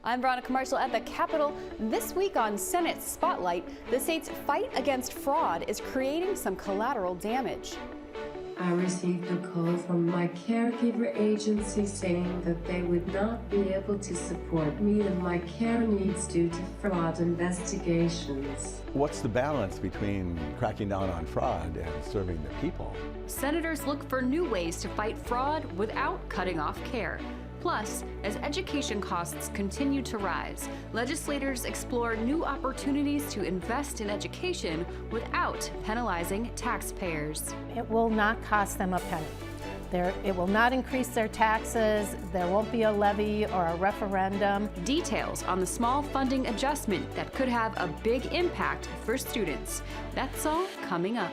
I'm Veronica Marshall at the Capitol. This week on Senate Spotlight, the state's fight against fraud is creating some collateral damage. I received a call from my caregiver agency saying that they would not be able to support me and my care needs due to fraud investigations. What's the balance between cracking down on fraud and serving the people? Senators look for new ways to fight fraud without cutting off care. Plus, as education costs continue to rise, legislators explore new opportunities to invest in education without penalizing taxpayers. It will not cost them a penny. It will not increase their taxes. There won't be a levy or a referendum. Details on the small funding adjustment that could have a big impact for students. That's all coming up.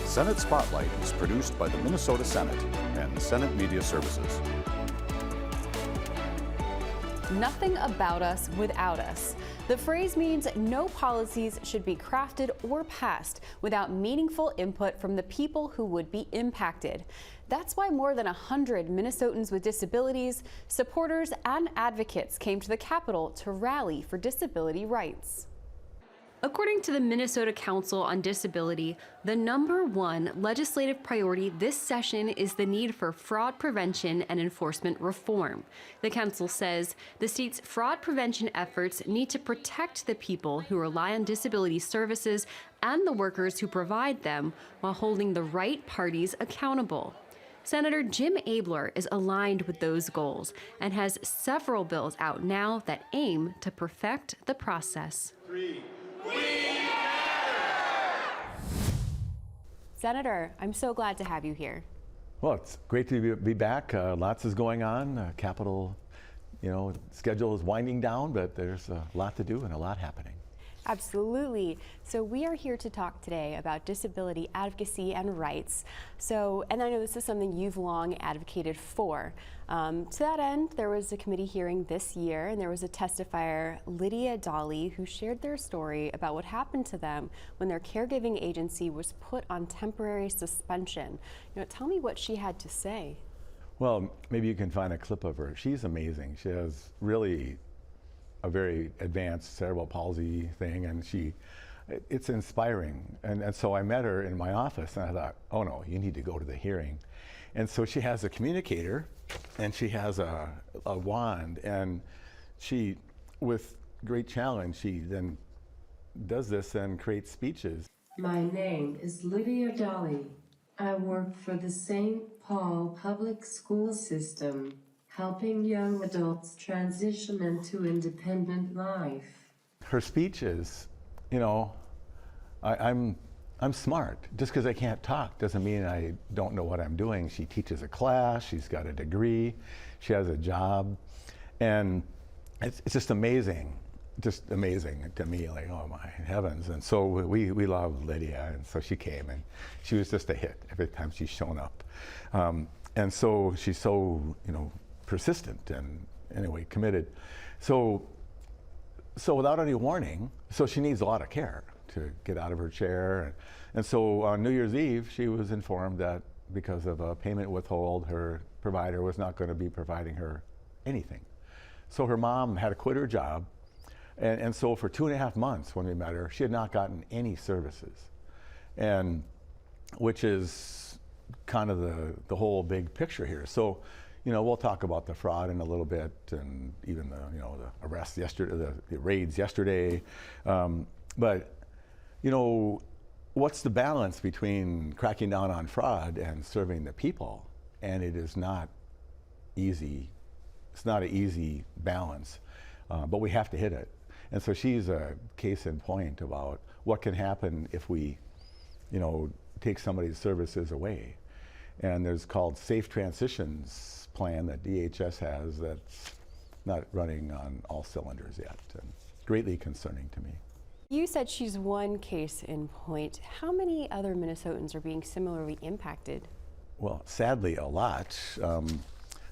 Senate Spotlight is produced by the Minnesota Senate and Senate Media Services. Nothing about us without us. The phrase means no policies should be crafted or passed without meaningful input from the people who would be impacted. That's why more than 100 Minnesotans with disabilities, supporters, and advocates came to the Capitol to rally for disability rights. According to the Minnesota Council on Disability, the #1 legislative priority this session is the need for fraud prevention and enforcement reform. The council says the state's fraud prevention efforts need to protect the people who rely on disability services and the workers who provide them while holding the right parties accountable. Senator Jim Abeler is aligned with those goals and has several bills out now that aim to perfect the process. Senator, I'm so glad to have you here. Well, it's great to be back. Lots is going on. Capitol, schedule is winding down, but there's a lot to do and a lot happening. Absolutely. So we are here to talk today about disability advocacy and rights. And I know this is something you've long advocated for. To that end, there was a committee hearing this year, and there was a testifier, Lydia Dolly, who shared their story about what happened to them when their caregiving agency was put on temporary suspension. Tell me what she had to say. Well, maybe you can find a clip of her. She's amazing. She has really a very advanced cerebral palsy thing, and it's inspiring. And so I met her in my office, and I thought, oh no, you need to go to the hearing. And so she has a communicator, and she has a wand, and she, with great challenge, she then does this and creates speeches. My name is Lydia Dolly. I work for the St. Paul Public School System, helping young adults transition into independent life. Her speech is, I'm smart. Just because I can't talk doesn't mean I don't know what I'm doing. She teaches a class, she's got a degree, she has a job, and it's just amazing to me, like, oh my heavens. And so we love Lydia, and so she came, and she was just a hit every time she's shown up. And so she's so, persistent and anyway committed. So without any warning, so she needs a lot of care to get out of her chair. And so on New Year's Eve, she was informed that because of a payment withhold, her provider was not going to be providing her anything. So her mom had to quit her job. And so for 2.5 months when we met her, she had not gotten any services. And which is kind of the whole big picture here. So, we'll talk about the fraud in a little bit, and even the arrests yesterday, the raids yesterday. But what's the balance between cracking down on fraud and serving the people? And it is not easy. It's not an easy balance, but we have to hit it. And so she's a case in point about what can happen if we, take somebody's services away. And there's called Safe Transitions plan that DHS has that's not running on all cylinders yet, and greatly concerning to me. You said she's one case in point. How many other Minnesotans are being similarly impacted? Well, sadly, a lot.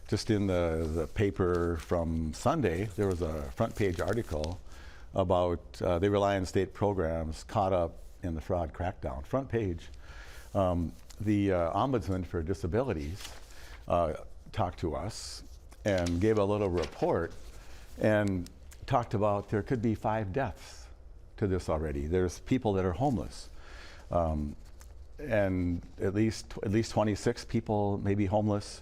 Just in the paper from Sunday, there was a front page article about they rely on state programs caught up in the fraud crackdown. Front page. The Ombudsman for Disabilities talked to us and gave a little report and talked about there could be 5 deaths to this already. There's people that are homeless, and at least 26 people may be homeless,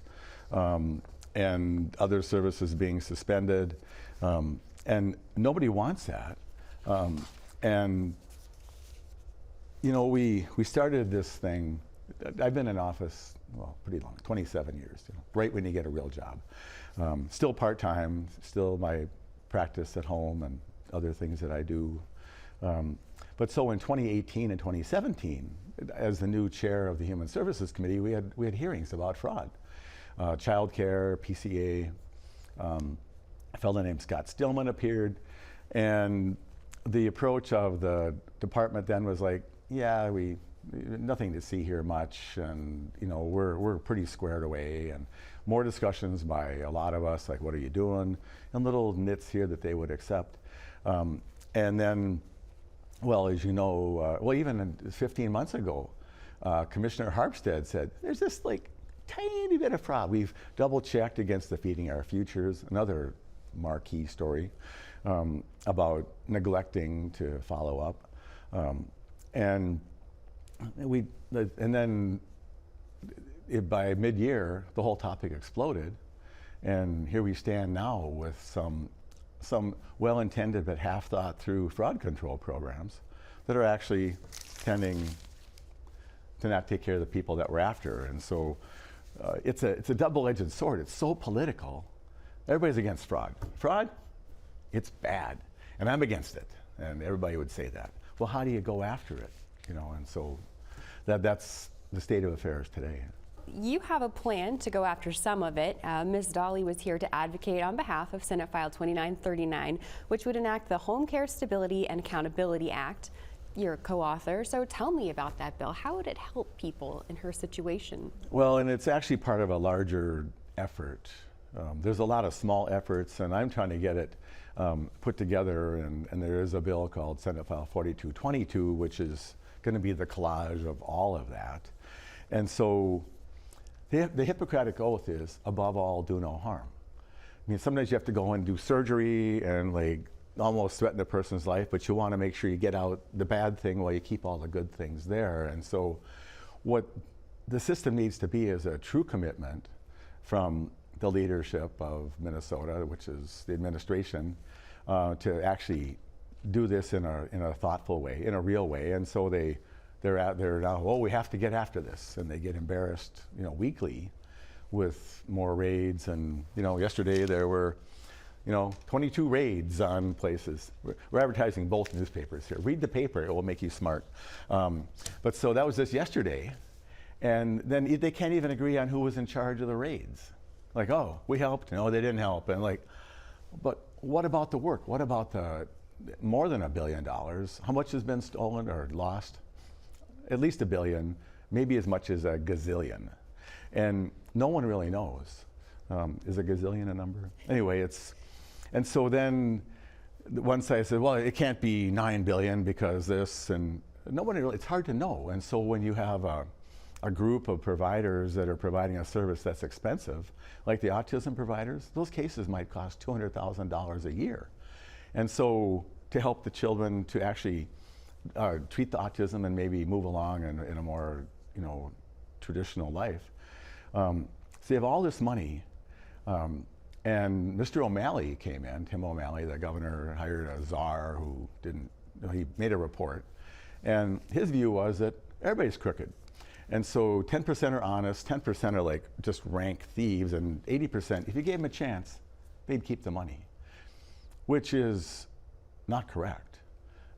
and other services being suspended, and nobody wants that. And you know, we started this thing. I've been in office, well, pretty long, 27 years, you know, right when you get a real job. Still part-time, still my practice at home and other things that I do. But so in 2018 and 2017, as the new chair of the Human Services Committee, we had hearings about fraud. Child care, PCA, a fellow named Scott Stillman appeared, and the approach of the department then was like, yeah, nothing to see here much, and you know, we're pretty squared away, and more discussions by a lot of us, like, what are you doing? And little nits here that they would accept. And then, well, as you know, well, even 15 months ago, Commissioner Harpstead said, there's this like tiny bit of fraud. We've double checked against the Feeding Our Futures, another marquee story about neglecting to follow up. And then by mid-year, the whole topic exploded, and here we stand now with some well-intended but half-thought-through fraud control programs that are actually tending to not take care of the people that we're after. And so it's a double-edged sword. It's so political. Everybody's against fraud. Fraud, it's bad, and I'm against it, and everybody would say that. Well, how do you go after it? You know, and so that's the state of affairs today. You have a plan to go after some of it. Ms. Dolly was here to advocate on behalf of Senate File 2939, which would enact the Home Care Stability and Accountability Act. You're a co-author, so tell me about that bill. How would it help people in her situation? Well, and it's actually part of a larger effort. There's a lot of small efforts, and I'm trying to get it put together, and there is a bill called Senate File 4222, which is going to be the collage of all of that. And so the Hippocratic Oath is, above all, do no harm. I mean, sometimes you have to go and do surgery and like almost threaten a person's life, but you want to make sure you get out the bad thing while you keep all the good things there. And so what the system needs to be is a true commitment from the leadership of Minnesota, which is the administration, to actually do this in a thoughtful way, in a real way. And so they're now, oh, we have to get after this, and they get embarrassed, you know, weekly with more raids. And you know, yesterday there were, you know, 22 raids on places. We're advertising both newspapers here. Read the paper; it will make you smart. But so that was just yesterday, and then they can't even agree on who was in charge of the raids. Like, oh, we helped. No, they didn't help. And like, but what about the work? What about the more than $1 billion? How much has been stolen or lost? At least $1 billion, maybe as much as a gazillion. And no one really knows. Is a gazillion a number? Anyway, and so then one side said, well, it can't be 9 billion because this, and nobody really, it's hard to know. And so when you have a group of providers that are providing a service that's expensive, like the autism providers, those cases might cost $200,000 a year. And so to help the children to actually treat the autism and maybe move along in a more, you know, traditional life. So you have all this money, and Mr. O'Malley came in, Tim O'Malley, the governor, hired a czar who he made a report, and his view was that everybody's crooked. And so 10% are honest, 10% are like just rank thieves, and 80%, if you gave them a chance, they'd keep the money, which is not correct.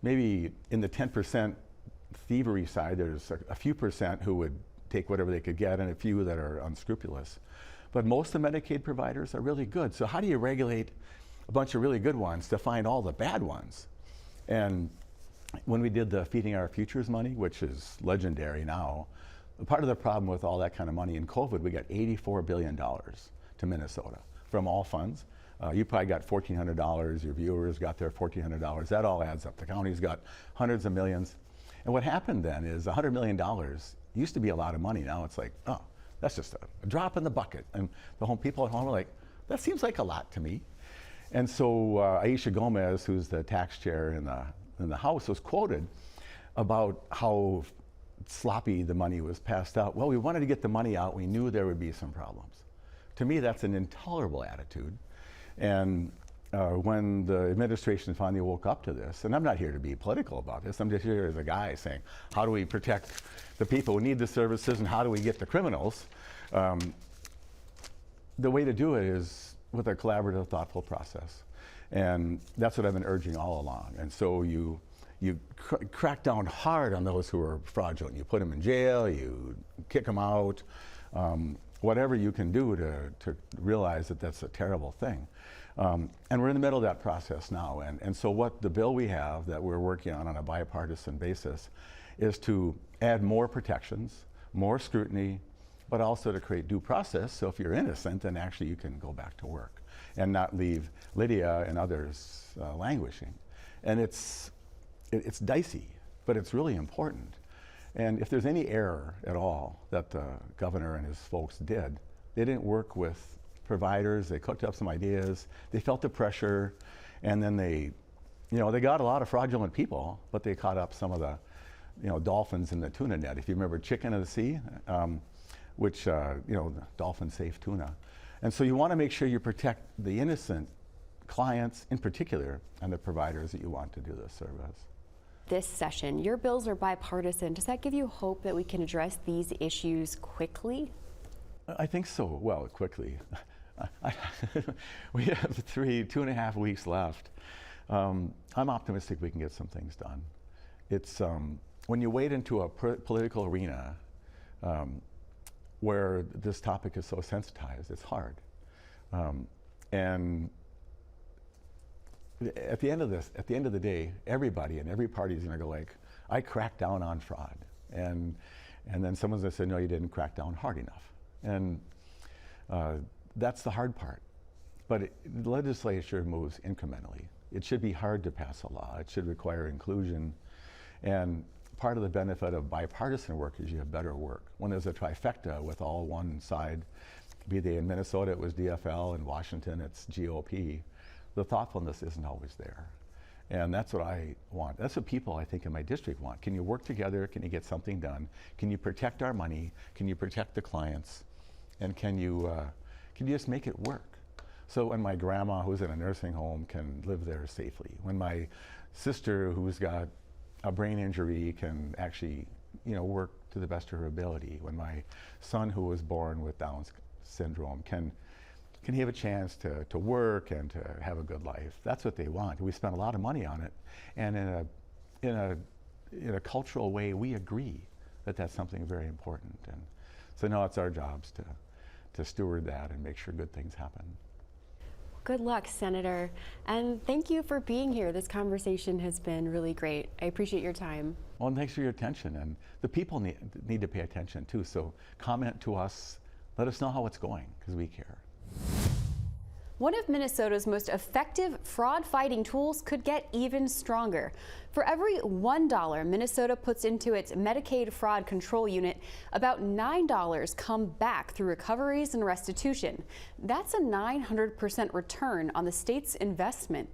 Maybe in the 10% thievery side, there's a few percent who would take whatever they could get, and a few that are unscrupulous. But most of the Medicaid providers are really good. So how do you regulate a bunch of really good ones to find all the bad ones? And when we did the Feeding Our Futures money, which is legendary now, part of the problem with all that kind of money in COVID, we got $84 billion to Minnesota from all funds. You probably got $1,400, your viewers got their $1,400. That all adds up. The county's got hundreds of millions. And what happened then is $100 million used to be a lot of money. Now it's like, oh, that's just a drop in the bucket. And the people at home are like, that seems like a lot to me. And so Aisha Gomez, who's the tax chair in the House, was quoted about how sloppy the money was passed out. Well, we wanted to get the money out. We knew there would be some problems. To me, that's an intolerable attitude. And when the administration finally woke up to this, and I'm not here to be political about this, I'm just here as a guy saying, how do we protect the people who need the services and how do we get the criminals? The way to do it is with a collaborative, thoughtful process. And that's what I've been urging all along. And so you crack down hard on those who are fraudulent. You put them in jail, you kick them out, whatever you can do to realize that that's a terrible thing. And we're in the middle of that process now. And so what the bill we have that we're working on a bipartisan basis is to add more protections, more scrutiny, but also to create due process. So if you're innocent, then actually you can go back to work and not leave Lydia and others languishing. And it's dicey, but it's really important. And if there's any error at all that the governor and his folks did, they didn't work with providers. They cooked up some ideas. They felt the pressure, and then they got a lot of fraudulent people, but they caught up some of the, dolphins in the tuna net. If you remember Chicken of the Sea, which dolphin safe tuna. And so you want to make sure you protect the innocent clients in particular and the providers that you want to do this service. This session, your bills are bipartisan. Does that give you hope that we can address these issues quickly? I think so. Well, quickly. We have 2.5 weeks left. I'm optimistic we can get some things done. It's when you wade into a political arena where this topic is so sensitized, it's hard. And at the end of the day, everybody and every party is going to go like, I cracked down on fraud. And then someone's going to say, no, you didn't crack down hard enough. And that's the hard part. But the legislature moves incrementally. It should be hard to pass a law. It should require inclusion. And part of the benefit of bipartisan work is you have better work. When there's a trifecta with all one side, be they in Minnesota, it was DFL, in Washington, it's GOP, the thoughtfulness isn't always there. And that's what I want. That's what people, I think, in my district want. Can you work together? Can you get something done? Can you protect our money? Can you protect the clients? And can you just make it work? So when my grandma, who's in a nursing home, can live there safely. When my sister, who's got a brain injury, can actually, work to the best of her ability. When my son, who was born with Down syndrome, can he have a chance to work and to have a good life? That's what they want. We spend a lot of money on it, and in a cultural way, we agree that that's something very important. And so now it's our jobs to steward that and make sure good things happen. Good luck, Senator, and thank you for being here. This conversation has been really great. I appreciate your time. Well, and thanks for your attention, and the people need to pay attention too, so comment to us, let us know how it's going, because we care. One of Minnesota's most effective fraud-fighting tools could get even stronger. For every $1 Minnesota puts into its Medicaid fraud control unit, about $9 come back through recoveries and restitution. That's a 900% return on the state's investment.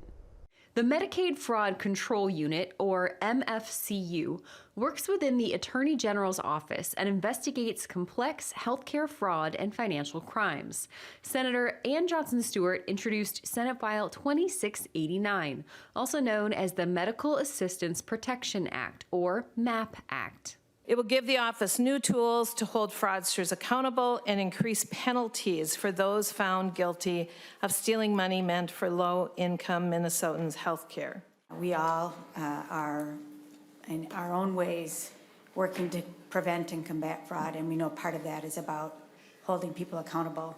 The Medicaid Fraud Control Unit, or MFCU, works within the Attorney General's office and investigates complex healthcare fraud and financial crimes. Senator Ann Johnson Stewart introduced Senate File 2689, also known as the Medical Assistance Protection Act, or MAP Act. It will give the office new tools to hold fraudsters accountable and increase penalties for those found guilty of stealing money meant for low-income Minnesotans' health care. We all are, in our own ways, working to prevent and combat fraud, and we know part of that is about holding people accountable.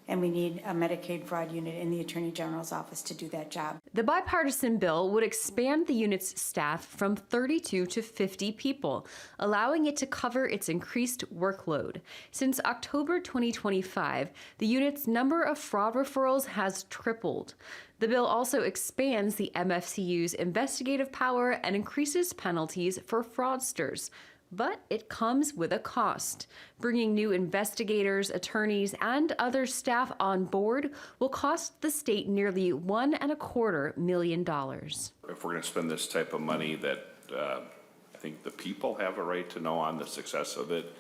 And we need a Medicaid fraud unit in the Attorney General's office to do that job. The bipartisan bill would expand the unit's staff from 32 to 50 people, allowing it to cover its increased workload. Since October 2025, the unit's number of fraud referrals has tripled. The bill also expands the MFCU's investigative power and increases penalties for fraudsters. But it comes with a cost. Bringing new investigators, attorneys, and other staff on board will cost the state nearly $1.25 million. If we're going to spend this type of money, that I think the people have a right to know on the success of it,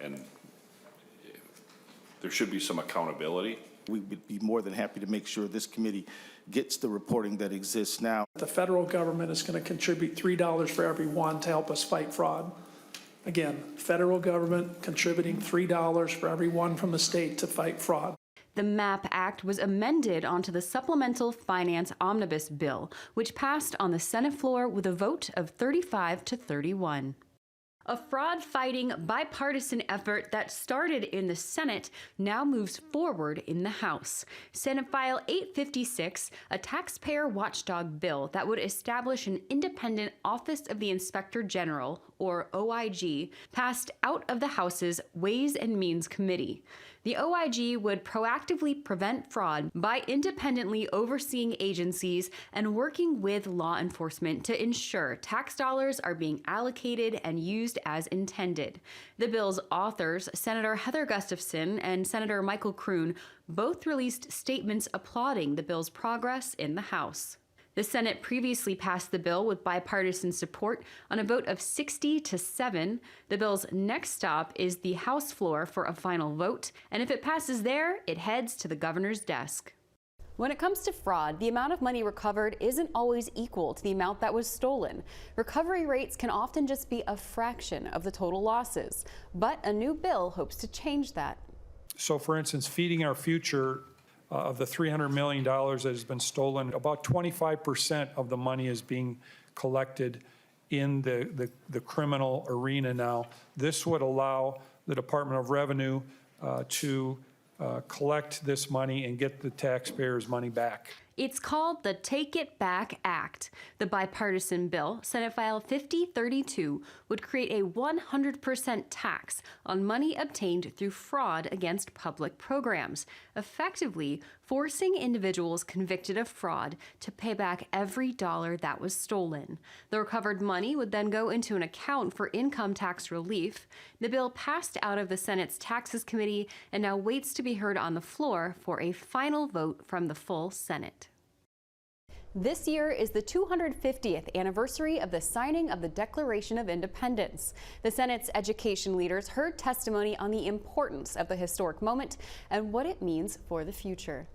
and there should be some accountability. We would be more than happy to make sure this committee gets the reporting that exists now. The federal government is going to contribute $3 for every one to help us fight fraud. Again, federal government contributing $3 for every one from the state to fight fraud. The MAP Act was amended onto the Supplemental Finance Omnibus Bill, which passed on the Senate floor with a vote of 35 to 31. A fraud-fighting bipartisan effort that started in the Senate now moves forward in the House. Senate File 856, a taxpayer watchdog bill that would establish an independent Office of the Inspector General, or OIG, passed out of the House's Ways and Means Committee. The OIG would proactively prevent fraud by independently overseeing agencies and working with law enforcement to ensure tax dollars are being allocated and used as intended. The bill's authors, Senator Heather Gustafson and Senator Michael Kroon, both released statements applauding the bill's progress in the House. The Senate previously passed the bill with bipartisan support on a vote of 60 to 7. The bill's next stop is the House floor for a final vote, and if it passes there, it heads to the governor's desk. When it comes to fraud, the amount of money recovered isn't always equal to the amount that was stolen. Recovery rates can often just be a fraction of the total losses, but a new bill hopes to change that. So for instance, Feeding Our Future, of the $300 million that has been stolen, about 25% of the money is being collected in the criminal arena now. This would allow the Department of Revenue to collect this money and get the taxpayers' money back. It's called the Take It Back Act. The bipartisan bill, Senate File 5032, would create a 100% tax on money obtained through fraud against public programs, effectively forcing individuals convicted of fraud to pay back every dollar that was stolen. The recovered money would then go into an account for income tax relief. The bill passed out of the Senate's Taxes Committee and now waits to be heard on the floor for a final vote from the full Senate. This year is the 250th anniversary of the signing of the Declaration of Independence. The Senate's education leaders heard testimony on the importance of the historic moment and what it means for the future.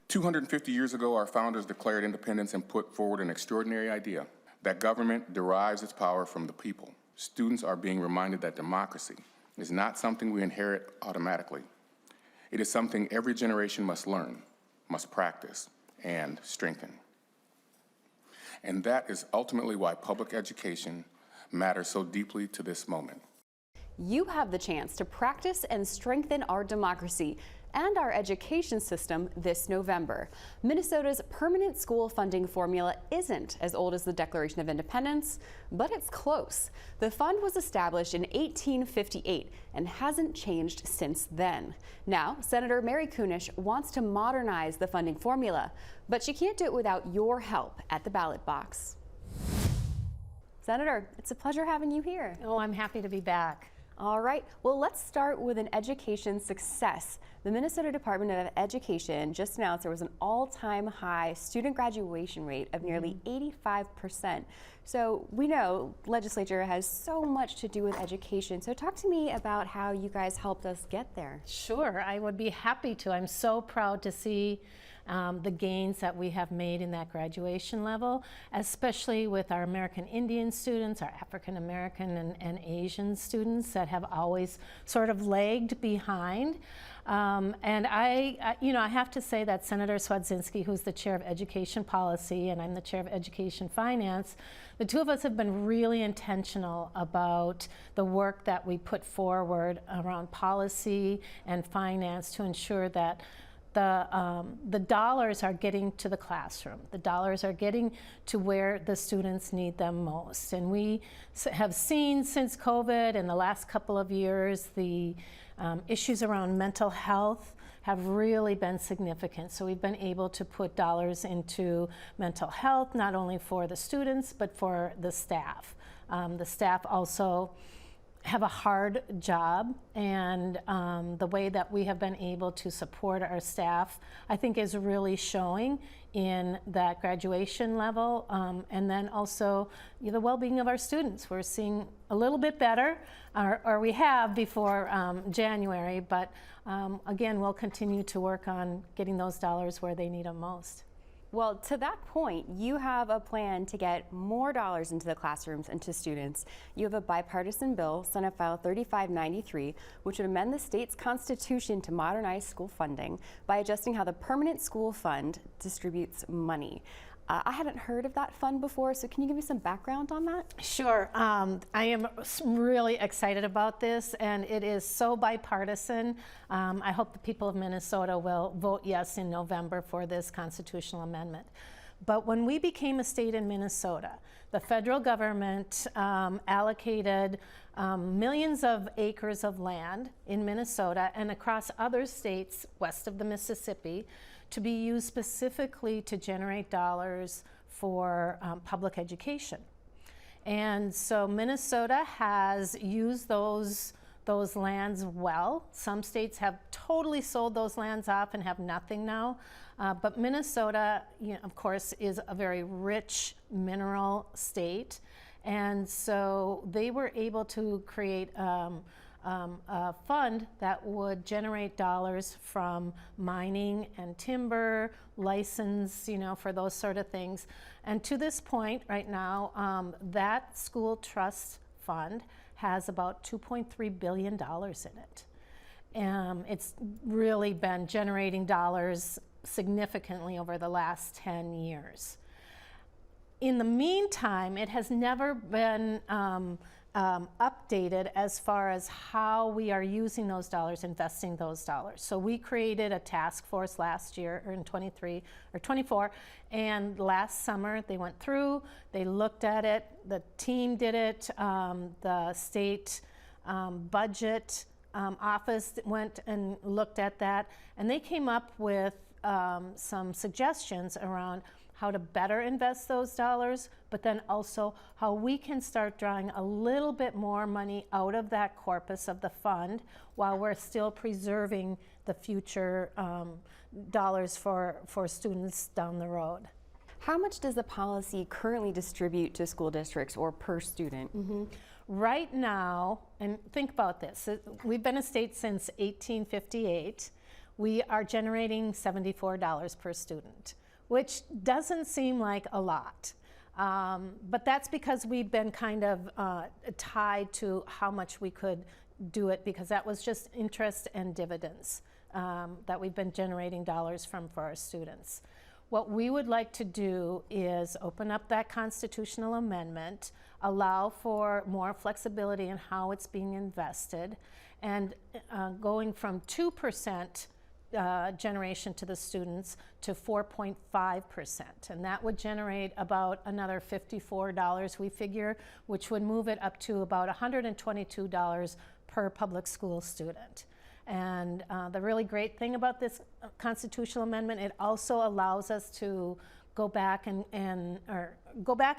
250 years ago, our founders declared independence and put forward an extraordinary idea that government derives its power from the people. Students are being reminded that democracy is not something we inherit automatically. It is something every generation must learn, must practice, and strengthen. And that is ultimately why public education matters so deeply to this moment. You have the chance to practice and strengthen our democracy and our education system this November. Minnesota's permanent school funding formula isn't as old as the Declaration of Independence, but it's close. The fund was established in 1858 and hasn't changed since then. Now, Senator Mary Kunesh wants to modernize the funding formula, but she can't do it without your help at the ballot box. Senator, it's a pleasure having you here. Oh, I'm happy to be back. All right, well, let's start with an education success. The Minnesota Department of Education just announced there was an all-time high student graduation rate of nearly 85%. So we know legislature has so much to do with education. So talk to me about how you guys helped us get there. Sure, I would be happy to. I'm so proud to see the gains that we have made in that graduation level, especially with our American Indian students, our African American and Asian students that have always sort of lagged behind. And I have to say that Senator Swedzinski, who's the chair of education policy, and I'm the chair of education finance, the two of us have been really intentional about the work that we put forward around policy and finance to ensure that the dollars are getting to the classroom. The dollars are getting to where the students need them most. And we have seen since COVID in the last couple of years, the issues around mental health have really been significant. So we've been able to put dollars into mental health, not only for the students, but for the staff. The staff also have a hard job, and the way that we have been able to support our staff, I think, is really showing in that graduation level, and then also the well-being of our students. We're seeing a little bit better, or we have before January, but again, we'll continue to work on getting those dollars where they need them most. Well, to that point, you have a plan to get more dollars into the classrooms and to students. You have a bipartisan bill, Senate File 3593, which would amend the state's constitution to modernize school funding by adjusting how the permanent school fund distributes money. I hadn't heard of that fund before, so can you give me some background on that? Sure. I am really excited about this, and it is so bipartisan. I hope the people of Minnesota will vote yes in November for this constitutional amendment. But when we became a state in Minnesota, the federal government allocated millions of acres of land in Minnesota and across other states west of the Mississippi to be used specifically to generate dollars for public education. And so Minnesota has used those lands well. Some states have totally sold those lands off and have nothing now. But Minnesota, of course, is a very rich mineral state. And so they were able to create a fund that would generate dollars from mining and timber, license, for those sort of things. And to this point right now, that school trust fund has about $2.3 billion in it. It's really been generating dollars significantly over the last 10 years. In the meantime, it has never been updated as far as how we are using those dollars, investing those dollars. So we created a task force last year, or in 23 or 24, and last summer they went through, they looked at it, the team did it, the state budget office went and looked at that, and they came up with some suggestions around how to better invest those dollars, but then also how we can start drawing a little bit more money out of that corpus of the fund while we're still preserving the future dollars for students down the road. How much does the policy currently distribute to school districts or per student? Right now, and think about this, we've been a state since 1858. We are generating $74 per student, which doesn't seem like a lot. But that's because we've been kind of tied to how much we could do it, because that was just interest and dividends that we've been generating dollars from for our students. What we would like to do is open up that constitutional amendment, allow for more flexibility in how it's being invested, and going from 2% generation to the students to 4.5%, and that would generate about another $54, we figure, which would move it up to about $122 per public school student. And the really great thing about this constitutional amendment, it also allows us to go back and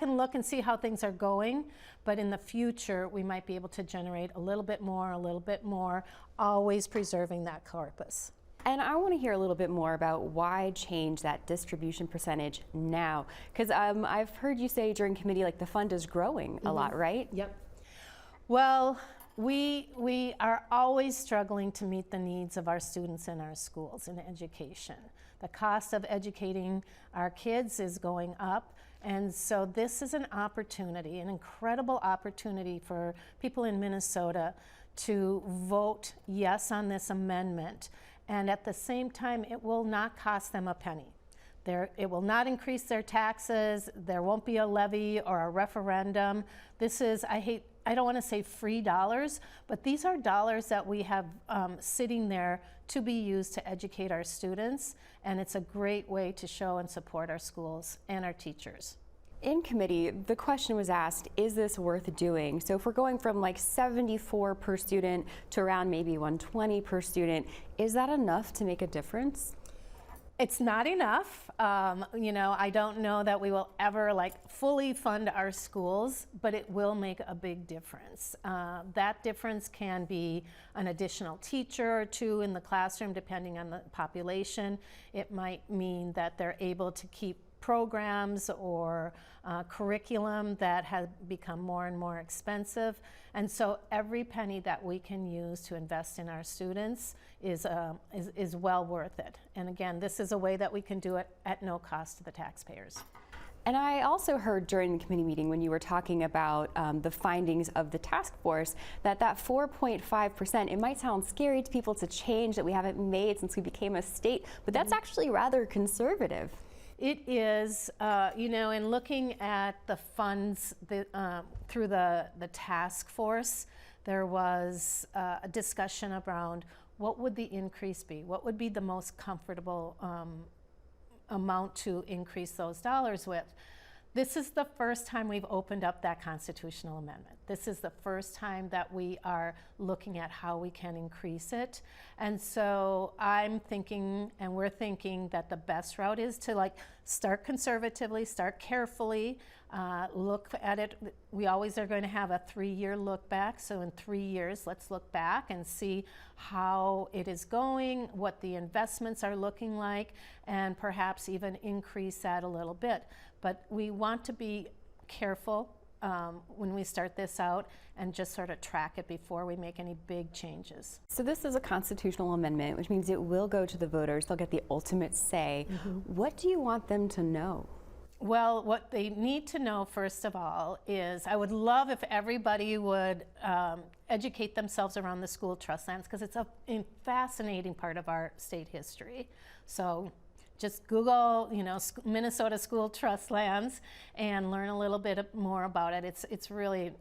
look and see how things are going, but in the future we might be able to generate a little bit more, always preserving that corpus. And I want to hear a little bit more about why change that distribution percentage now, because I've heard you say during committee, like, the fund is growing a lot, right? Yep. Well, we are always struggling to meet the needs of our students in our schools in education. The cost of educating our kids is going up, and so this is an opportunity, an incredible opportunity for people in Minnesota to vote yes on this amendment. And at the same time, it will not cost them a penny. It will not increase their taxes. There won't be a levy or a referendum. This is, I don't want to say free dollars, but these are dollars that we have sitting there to be used to educate our students. And it's a great way to show and support our schools and our teachers. In committee, the question was asked, is this worth doing? So if we're going from like 74 per student to around maybe 120 per student, is that enough to make a difference? It's not enough. You know, I don't know that we will ever fully fund our schools, but it will make a big difference. That difference can be an additional teacher or two in the classroom, depending on the population. It might mean that they're able to keep programs or curriculum that has become more and more expensive. And so every penny that we can use to invest in our students is well worth it. And again, this is a way that we can do it at no cost to the taxpayers. And I also heard during the committee meeting when you were talking about the findings of the task force that 4.5%, it might sound scary to people to change that we haven't made since we became a state, but that's actually rather conservative. It is, you know, in looking at the funds through the task force, there was a discussion around what would the increase be? What would be the most comfortable amount to increase those dollars with? This is the first time we've opened up that constitutional amendment. This is the first time that we are looking at how we can increase it. And so I'm thinking, and we're thinking, that the best route is to start conservatively, start carefully, look at it. We always are going to have a 3-year look back. So in 3 years, let's look back and see how it is going, what the investments are looking like, and perhaps even increase that a little bit. But we want to be careful when we start this out and just sort of track it before we make any big changes. So this is a constitutional amendment, which means it will go to the voters. They'll get the ultimate say. What do you want them to know? Well, what they need to know, first of all, is I would love if everybody would educate themselves around the school trust lands, because it's a fascinating part of our state history. So just Google, you know, Minnesota school trust lands and learn a little bit more about it. It's really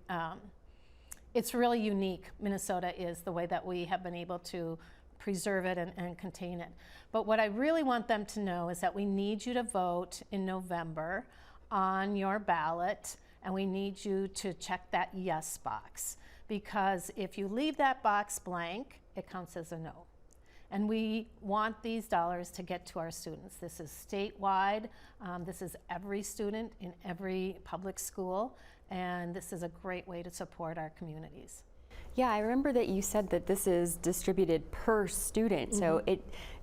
unique. Minnesota is the way that we have been able to preserve it and contain it. But what I really want them to know is that we need you to vote in November on your ballot, and we need you to check that yes box, because if you leave that box blank, it counts as a no. And we want these dollars to get to our students. This is statewide. This is every student in every public school, and this is a great way to support our communities. Yeah, I remember that you said that this is distributed per student, so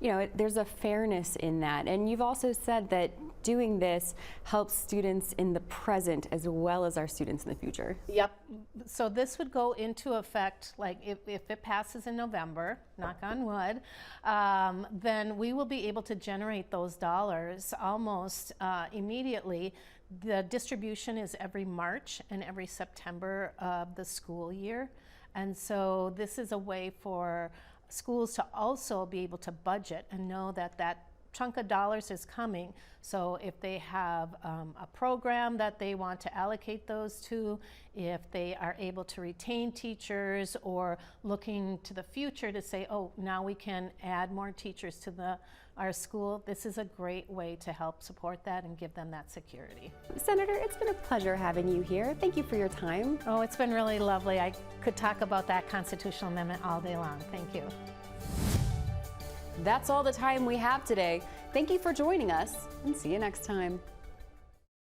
there's a fairness in that. And you've also said that doing this helps students in the present as well as our students in the future. Yep. So this would go into effect, if it passes in November, knock on wood, then we will be able to generate those dollars almost immediately. The distribution is every March and every September of the school year. And so this is a way for schools to also be able to budget and know that that chunk of dollars is coming. So if they have a program that they want to allocate those to, if they are able to retain teachers, or looking to the future to say, oh, now we can add more teachers to our school, this is a great way to help support that and give them that security. Senator, it's been a pleasure having you here. Thank you for your time. Oh, it's been really lovely. I could talk about that constitutional amendment all day long. Thank you. That's all the time we have today. Thank you for joining us, and see you next time.